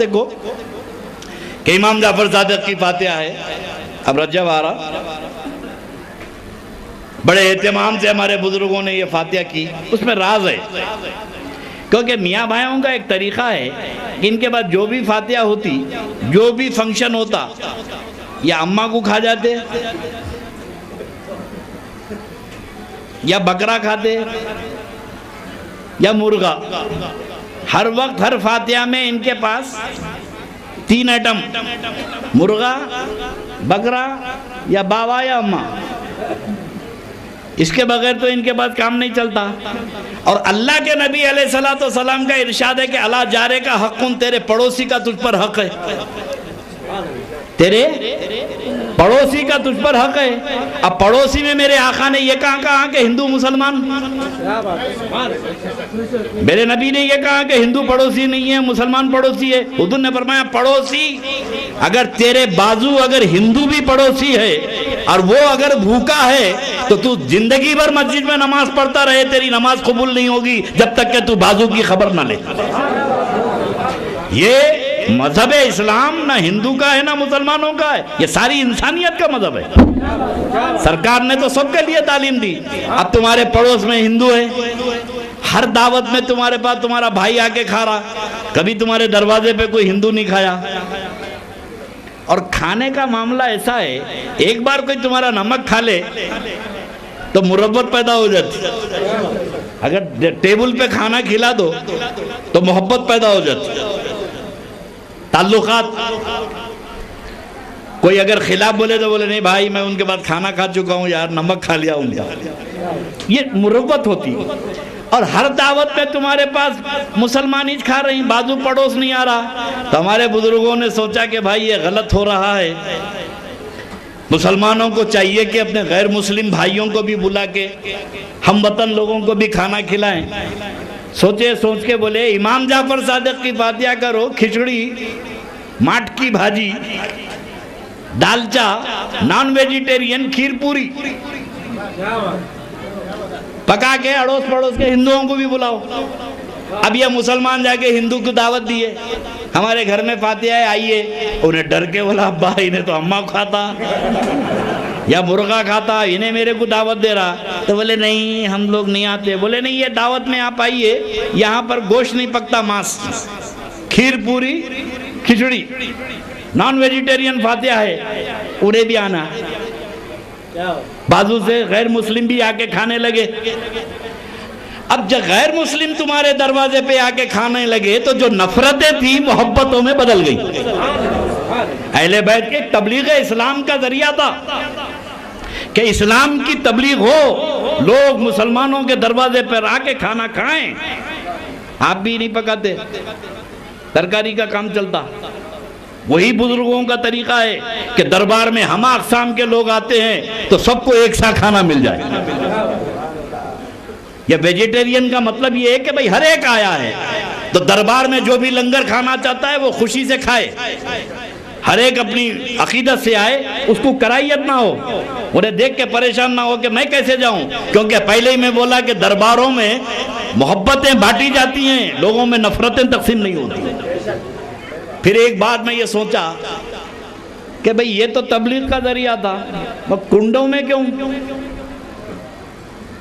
دیکھو کہ امام جعفر صادق کی فاتحہ ہے. اب رجب آ رہا، بڑے اہتمام سے ہمارے بزرگوں نے یہ فاتحہ کی. اس میں راز ہے، کیونکہ میاں بھائیوں کا ایک طریقہ ہے کہ ان کے بعد جو بھی فاتحہ ہوتی، جو بھی فنکشن ہوتا، یا اماں کو کھا جاتے یا بکرا کھاتے یا مرغا. ہر وقت ہر فاتحہ میں ان کے پاس 3 ایٹم، مرغا، بکرا یا باوا یا اماں. اس کے بغیر تو ان کے پاس کام نہیں چلتا. اور اللہ کے نبی علیہ السلام کا ارشاد ہے کہ اللہ جارے کا حق، تیرے پڑوسی کا تجھ پر حق ہے، تیرے پڑوسی کا تجھ پر حق ہے. اب پڑوسی میں میرے آقا نے یہ کہا کہ ہندو مسلمان، میرے نبی نے یہ کہا کہ ہندو پڑوسی نہیں ہے، مسلمان پڑوسی ہے. حضور نے فرمایا پڑوسی، اگر تیرے بازو اگر ہندو بھی پڑوسی ہے اور وہ اگر بھوکا ہے تو تو زندگی بھر مسجد میں نماز پڑھتا رہے، تیری نماز قبول نہیں ہوگی جب تک کہ تو بازو کی خبر نہ لے. یہ مذہب اسلام نہ ہندو کا ہے نہ مسلمانوں کا ہے، یہ ساری انسانیت کا مذہب ہے. سرکار نے تو سب کے لیے تعلیم دی. اب تمہارے پڑوس میں ہندو ہے، ہر دعوت میں تمہارے پاس تمہارا بھائی آ کے کھا رہا، کبھی تمہارے دروازے پہ کوئی ہندو نہیں کھایا. اور کھانے کا معاملہ ایسا ہے، ایک بار کوئی تمہارا نمک کھا لے تو محبت پیدا ہو جاتی. اگر ٹیبل پہ کھانا کھلا دو تو محبت پیدا ہو جاتی. تعلقات، کوئی اگر خلاف بولے تو بولے نہیں بھائی میں ان کے بعد کھانا کھا چکا ہوں یار، نمک کھا لیا ہوں. یہ محبت ہوتی. اور ہر دعوت میں تمہارے پاس مسلمان ہی کھا رہے ہیں، بازو پڑوس نہیں آ رہا. تو ہمارے بزرگوں نے سوچا کہ بھائی یہ غلط ہو رہا ہے. مسلمانوں کو چاہیے کہ اپنے غیر مسلم بھائیوں کو بھی بلا کے ہم وطن لوگوں کو بھی کھانا کھلائیں. سوچ کے بولے امام جعفر صادق کی فاتحہ کرو، کھچڑی، ماٹ کی بھاجی، دالچا، نان ویجیٹیرین، کھیر پوری پکا کے اڑوس پڑوس کے ہندوؤں کو بھی بلاؤ. اب یہ مسلمان جا کے ہندو کو دعوت دیے، ہمارے گھر میں فاتحہ ہے آئیے. انہیں ڈر کے بولا ابا انہیں تو اماں کھاتا یا مرغا کھاتا، انہیں میرے کو دعوت دے رہا. تو بولے نہیں ہم لوگ نہیں آتے. بولے نہیں یہ دعوت میں آپ آئیے، یہاں پر گوشت نہیں پکتا، ماس، کھیر پوری، کھچڑی، نان ویجیٹیرین فاتحہ ہے، انہیں بھی آنا. بازو سے غیر مسلم بھی آ کے کھانے لگے. اب جب غیر مسلم تمہارے دروازے پہ آ کے کھانے لگے تو جو نفرتیں تھی محبتوں میں بدل گئی. اہل بیت کے تبلیغ اسلام کا ذریعہ تھا کہ اسلام کی تبلیغ ہو، لوگ مسلمانوں کے دروازے پر آ کے کھانا کھائیں. آپ بھی نہیں پکاتے، ترکاری کا کام چلتا. وہی بزرگوں کا طریقہ ہے کہ دربار میں ہمہ اقسام کے لوگ آتے ہیں تو سب کو ایک سا کھانا مل جائے. یہ ویجیٹیرین کا مطلب یہ ہے کہ بھئی ہر ایک آیا ہے تو دربار میں جو بھی لنگر کھانا چاہتا ہے وہ خوشی سے کھائے. ہر ایک اپنی عقیدت سے آئے، اس کو کرائیت نہ ہو، انہیں دیکھ کے پریشان نہ ہو کہ میں کیسے جاؤں. کیونکہ پہلے ہی میں بولا کہ درباروں میں محبتیں بانٹی جاتی ہیں، لوگوں میں نفرتیں تقسیم نہیں ہوتی. پھر ایک بات میں یہ سوچا کہ بھئی یہ تو تبلیغ کا ذریعہ تھا، کنڈوں میں کیوں،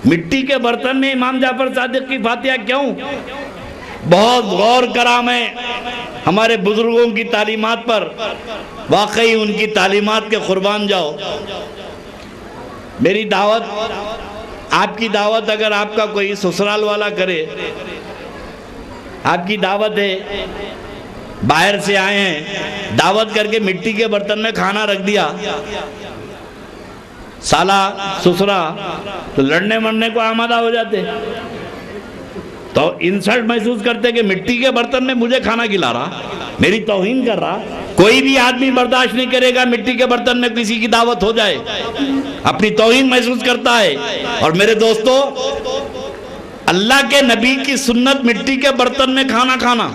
مٹی کے برتن میں امام جعفر صادق کی فاتحہ کیوں؟ بہت غور کرا میں ہمارے بزرگوں کی تعلیمات پر. واقعی ان کی تعلیمات کے قربان جاؤ. میری دعوت، آپ کی دعوت اگر آپ کا کوئی سسرال والا کرے، آپ کی دعوت ہے، باہر سے آئے ہیں، دعوت کر کے مٹی کے برتن میں کھانا رکھ دیا، سالہ سسرا تو لڑنے مرنے کو آمادہ ہو جاتے، تو انسلٹ محسوس کرتے کہ مٹی کے برتن میں مجھے کھانا کھلا رہا، میری توہین کر رہا. کوئی بھی آدمی برداشت نہیں کرے گا مٹی کے برتن میں کسی کی دعوت ہو جائے، اپنی توہین محسوس کرتا ہے. اور میرے دوستو، اللہ کے نبی کی سنت مٹی کے برتن میں کھانا کھانا،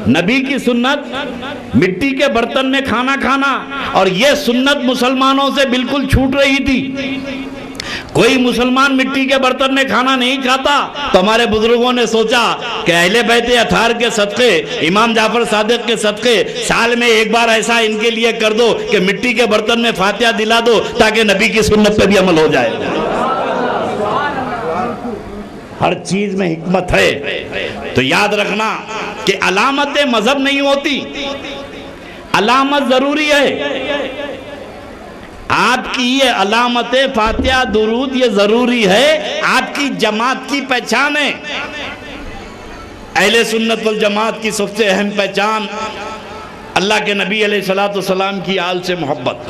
نبی کی سنت مٹی کے برتن میں کھانا کھانا. اور یہ سنت مسلمانوں سے بالکل چھوٹ رہی تھی. کوئی مسلمان مٹی کے برتن میں کھانا نہیں کھاتا، تو ہمارے بزرگوں نے سوچا کہ اہل بیت اطہار کے صدقے، امام جعفر صادق کے صدقے سال میں ایک بار ایسا ان کے لیے کر دو کہ مٹی کے برتن میں فاتحہ دلا دو تاکہ نبی کی سنت پہ بھی عمل ہو جائے۔ ہر چیز میں حکمت ہے۔ تو یاد رکھنا کہ علامت مذہب نہیں ہوتی، علامت ضروری ہے۔ آپ کی یہ علامت فاتحہ درود یہ ضروری ہے، آپ کی جماعت کی پہچان ہے۔ اہل سنت والجماعت کی سب سے اہم پہچان اللہ کے نبی علیہ الصلوۃ والسلام کی آل سے محبت۔